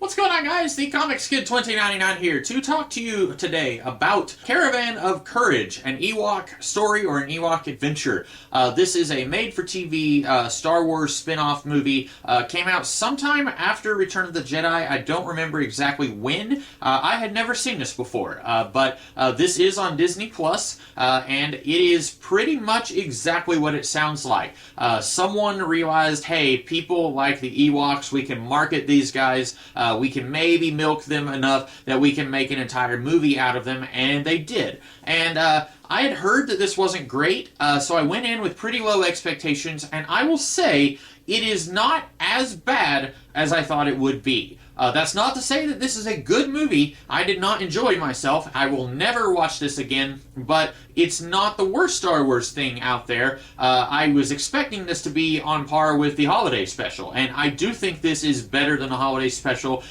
What's going on, guys? The Comics Kid 2099 here to talk to you today about Caravan of Courage, an Ewok story or an Ewok adventure. This is a made-for-TV Star Wars spin-off movie. Came out sometime after Return of the Jedi. I don't remember exactly when. I had never seen this before, but this is on Disney Plus, and it is pretty much exactly what it sounds like. Someone realized, hey, people like the Ewoks, we can market these guys. We can maybe milk them enough that we can make an entire movie out of them, and they did. And I had heard that this wasn't great, so I went in with pretty low expectations, and I will say it is not as bad as I thought it would be. That's not to say that this is a good movie. I did not enjoy myself. I will never watch this again, but it's not the worst Star Wars thing out there. I was expecting this to be on par with the holiday special, and I do think this is better than the holiday special.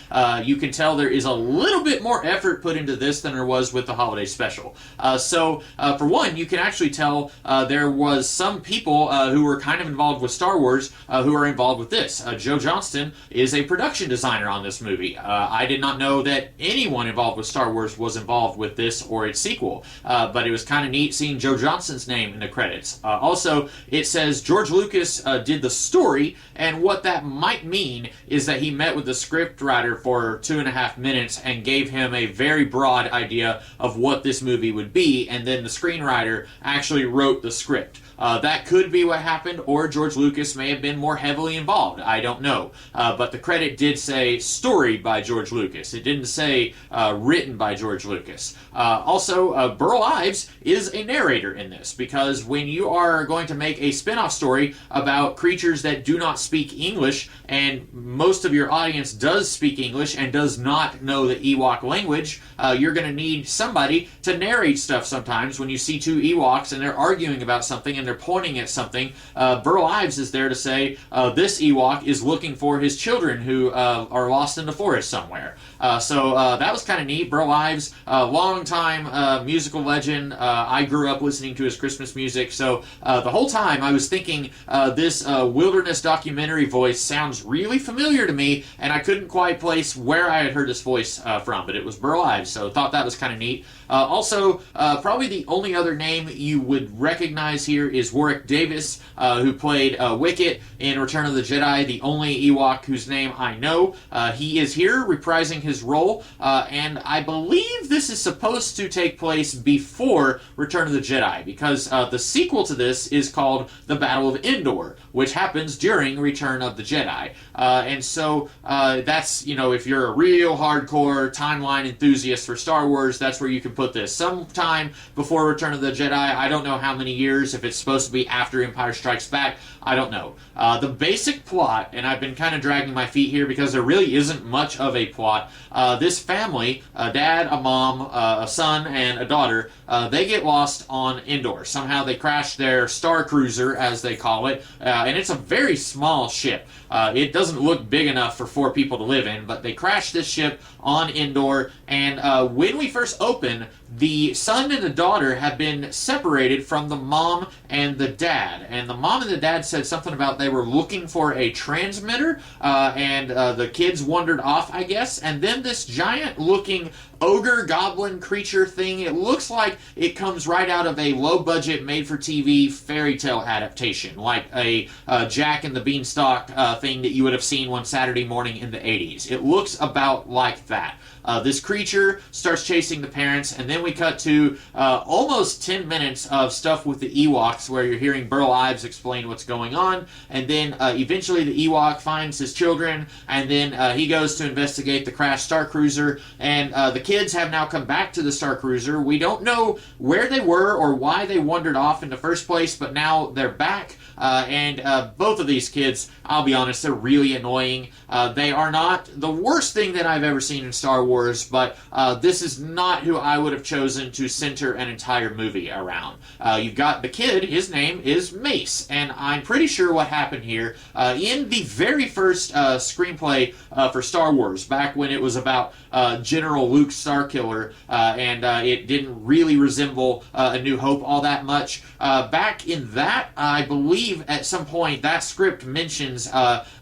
You can tell there is a little bit more effort put into this than there was with the holiday special. So, for one, you can actually tell there was some people who were kind of involved with Star Wars who are involved with this. Joe Johnston is a production designer on this movie. I did not know that anyone involved with Star Wars was involved with this or its sequel, but it was kind of neat seeing Joe Johnston's name in the credits. Also, it says George Lucas did the story, and what that might mean is that he met with the script writer for 2.5 minutes and gave him a very broad idea of what this movie would be, and then the screenwriter actually wrote the script. That could be what happened, or George Lucas may have been more heavily involved. I don't know. But the credit did say story by George Lucas. It didn't say written by George Lucas. Also, Burl Ives is a narrator in this, because when you are going to make a spin-off story about creatures that do not speak English, and most of your audience does speak English and does not know the Ewok language, you're going to need somebody to narrate stuff sometimes when you see two Ewoks and they're arguing about something and they're pointing at something. Burl Ives is there to say, this Ewok is looking for his children who are lost in the forest somewhere. So that was kind of neat. Burl Ives, long-time musical legend. I grew up listening to his Christmas music, so the whole time I was thinking this wilderness documentary voice sounds really familiar to me, and I couldn't quite place where I had heard this voice from, but it was Burl Ives, so thought that was kind of neat. Also, probably the only other name you would recognize here is Warwick Davis, who played Wicket in Return of the Jedi, the only Ewok whose name I know. He is here reprising his role, and I believe this is supposed to take place before Return of the Jedi, because the sequel to this is called The Battle of Endor, which happens during Return of the Jedi. And so that's, you know, if you're a real hardcore timeline enthusiast for Star Wars, that's where you can put this. Sometime before Return of the Jedi, I don't know how many years, if it's supposed to be after Empire Strikes Back, I don't know. The basic plot, and I've been kind of dragging my feet here because there really isn't much of a plot. This family, a dad, a mom, a son, and a daughter, they get lost on Endor. Somehow they crash their Star Cruiser, as they call it, and it's a very small ship. It doesn't look big enough for 4 people to live in, but they crash this ship on Endor, and when we first open, the son and the daughter have been separated from the mom and the dad. And the mom and the dad said something about they were looking for a transmitter, and the kids wandered off, I guess. And then this giant-looking ogre goblin creature thing, it looks like it comes right out of a low-budget, made-for-TV fairy tale adaptation, like a Jack and the Beanstalk thing that you would have seen one Saturday morning in the 80s. It looks about like that. This creature starts chasing the parents, and then we cut to almost 10 minutes of stuff with the Ewoks, where you're hearing Burl Ives explain what's going on, and then eventually the Ewok finds his children, and then he goes to investigate the crashed Star Cruiser, and the kids have now come back to the Star Cruiser. We don't know where they were or why they wandered off in the first place, but now they're back. And both of these kids, I'll be honest, they're really annoying. They are not the worst thing that I've ever seen in Star Wars, but this is not who I would have chosen to center an entire movie around. You've got the kid, his name is Mace, and I'm pretty sure what happened here, in the very first screenplay for Star Wars, back when it was about General Luke Starkiller, and it didn't really resemble A New Hope all that much. Back in that, I believe at some point that script mentions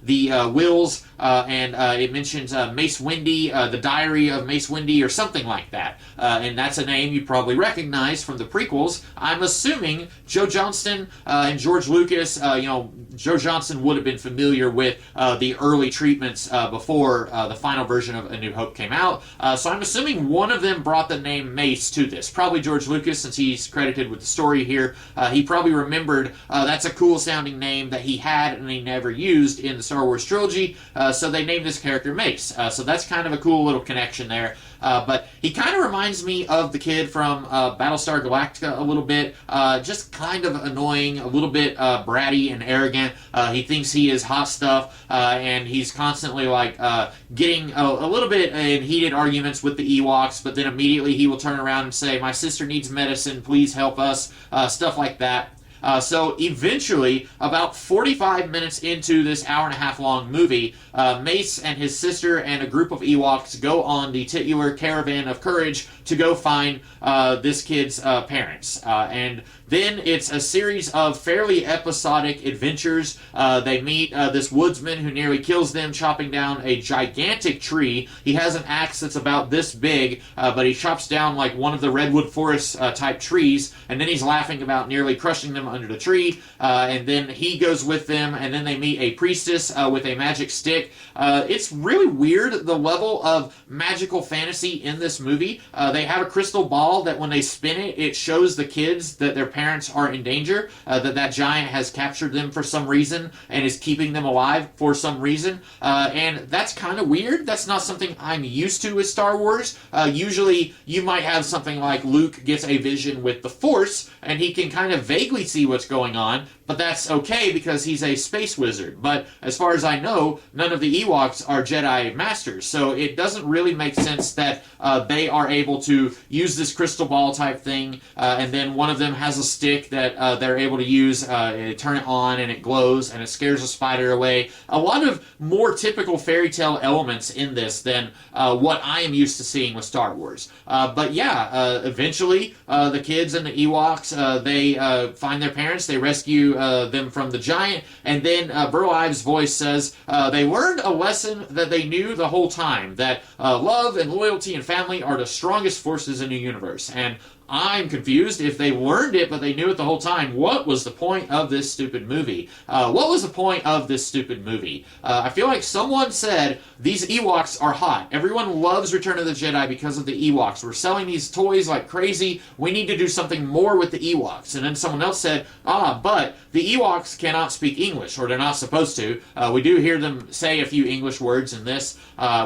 the Wills, and it mentions Mace Windy, the Diary of Mace Windy, or something like that. And that's a name you probably recognize from the prequels. I'm assuming Joe Johnston and George Lucas, Joe Johnston would have been familiar with the early treatments before the final version of A New Hope came out. So I'm assuming one of them brought the name Mace to this. Probably George Lucas, since he's credited with the story here. He probably remembered that's a cool sounding name that he had and he never used in the Star Wars trilogy, so they named this character Mace. So that's kind of a cool little connection there. But he kind of reminds me of the kid from Battlestar Galactica a little bit. Just kind of annoying, a little bit bratty and arrogant. He thinks he is hot stuff, and he's constantly like getting a little bit in heated arguments with the Ewoks, but then immediately he will turn around and say, "My sister needs medicine, please help us," stuff like that. So eventually, about 45 minutes into this hour-and-a-half long movie, Mace and his sister and a group of Ewoks go on the titular Caravan of Courage to go find this kid's parents. And then it's a series of fairly episodic adventures. They meet this woodsman who nearly kills them, chopping down a gigantic tree. He has an axe that's about this big, but he chops down like one of the redwood forest type trees, and then he's laughing about nearly crushing them under the tree. And then he goes with them, and then they meet a priestess with a magic stick. It's really weird, the level of magical fantasy in this movie. They have a crystal ball that when they spin it, it shows the kids that their parents are in danger, that giant has captured them for some reason and is keeping them alive for some reason. And that's kind of weird. That's not something I'm used to with Star Wars. Usually you might have something like Luke gets a vision with the Force and he can kind of vaguely see what's going on, but that's okay because he's a space wizard. But as far as I know, none of the Ewoks are Jedi Masters, so it doesn't really make sense that they are able to use this crystal ball type thing, and then one of them has a stick that they're able to use, turn it on and it glows and it scares a spider away. A lot of more typical fairy tale elements in this than what I am used to seeing with Star Wars. But yeah, eventually the kids and the Ewoks, they find their parents, they rescue them from the giant, and then Burl Ives' voice says they learned a lesson that they knew the whole time, that love and loyalty and family are the strongest forces in the universe. And I'm confused. If they learned it, but they knew it the whole time, what was the point of this stupid movie? What was the point of this stupid movie? I feel like someone said, these Ewoks are hot. Everyone loves Return of the Jedi because of the Ewoks. We're selling these toys like crazy. We need to do something more with the Ewoks. And then someone else said, but the Ewoks cannot speak English, or they're not supposed to. We do hear them say a few English words in this,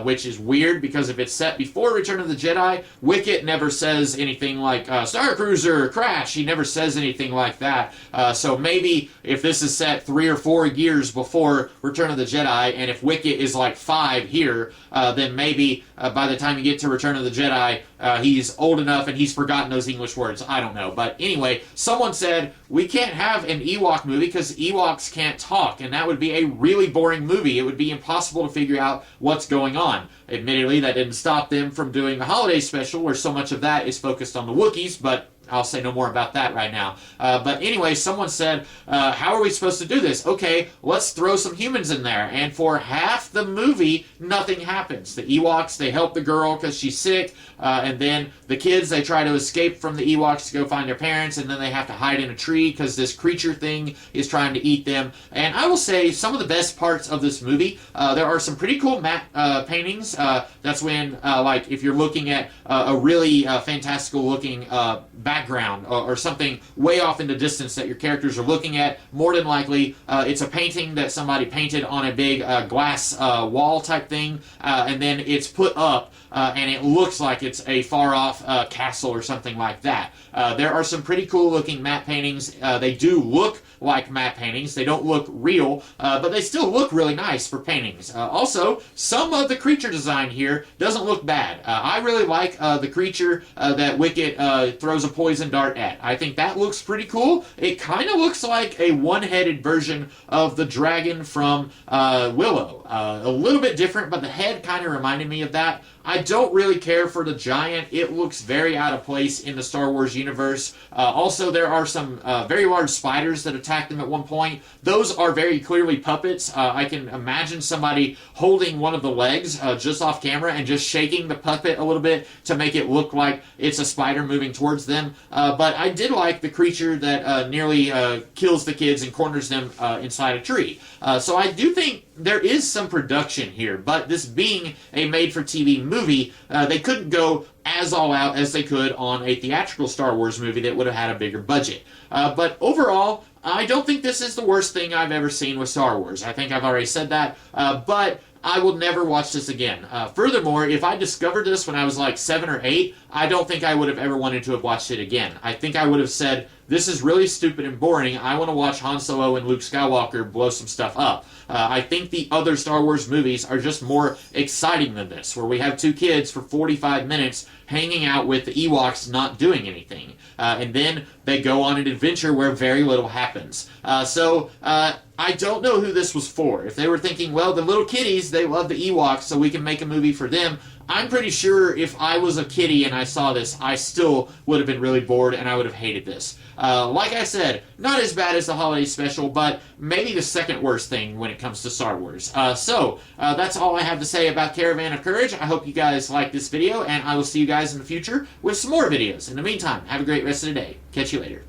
which is weird because if it's set before Return of the Jedi, Wicket never says anything like, Star Cruiser, crash. He never says anything like that. So maybe if this is set 3 or 4 years before Return of the Jedi, and if Wicket is like 5 here, then maybe by the time you get to Return of the Jedi, he's old enough and he's forgotten those English words. I don't know. But anyway, someone said, we can't have an Ewok movie because Ewoks can't talk, and that would be a really boring movie. It would be impossible to figure out what's going on. Admittedly, that didn't stop them from doing the holiday special, where so much of that is focused on the Wookiees, but I'll say no more about that right now. But anyway, someone said, how are we supposed to do this? Okay, let's throw some humans in there. And for half the movie, nothing happens. The Ewoks, they help the girl because she's sick. And then the kids, they try to escape from the Ewoks to go find their parents. And then they have to hide in a tree because this creature thing is trying to eat them. And I will say some of the best parts of this movie, there are some pretty cool matte paintings. That's when, like, if you're looking at a really fantastical looking background or something way off in the distance that your characters are looking at, more than likely it's a painting that somebody painted on a big glass wall type thing, and then it's put up and it looks like it's a far off castle or something like that. There are some pretty cool looking matte paintings. They do look like matte paintings. They don't look real, but they still look really nice for paintings. Also, some of the creature design here doesn't look bad. I really like the creature that Wicket throws a poison dart at. I think that looks pretty cool. It kind of looks like a one-headed version of the dragon from Willow. A little bit different, but the head kind of reminded me of that. I don't really care for the giant. It looks very out of place in the Star Wars universe. Also, there are some very large spiders that attack them at one point. Those are very clearly puppets. I can imagine somebody holding one of the legs just off camera and just shaking the puppet a little bit to make it look like it's a spider moving towards them. But I did like the creature that nearly kills the kids and corners them inside a tree. So I do think there is some production here, but this being a made-for-TV movie, they couldn't go as all out as they could on a theatrical Star Wars movie that would have had a bigger budget. But overall, I don't think this is the worst thing I've ever seen with Star Wars. I think I've already said that, but I will never watch this again. Furthermore, if I discovered this when I was like 7 or 8, I don't think I would have ever wanted to have watched it again. I think I would have said, this is really stupid and boring. I want to watch Han Solo and Luke Skywalker blow some stuff up. I think the other Star Wars movies are just more exciting than this, where we have two kids for 45 minutes hanging out with the Ewoks not doing anything. And then they go on an adventure where very little happens. I don't know who this was for. If they were thinking, well, the little kiddies, they love the Ewoks, so we can make a movie for them, I'm pretty sure if I was a kiddie and I saw this, I still would have been really bored and I would have hated this. Like I said, not as bad as the holiday special, but maybe the second worst thing when it comes to Star Wars. That's all I have to say about Caravan of Courage. I hope you guys like this video, and I will see you guys in the future with some more videos. In the meantime, have a great rest of the day. Catch you later.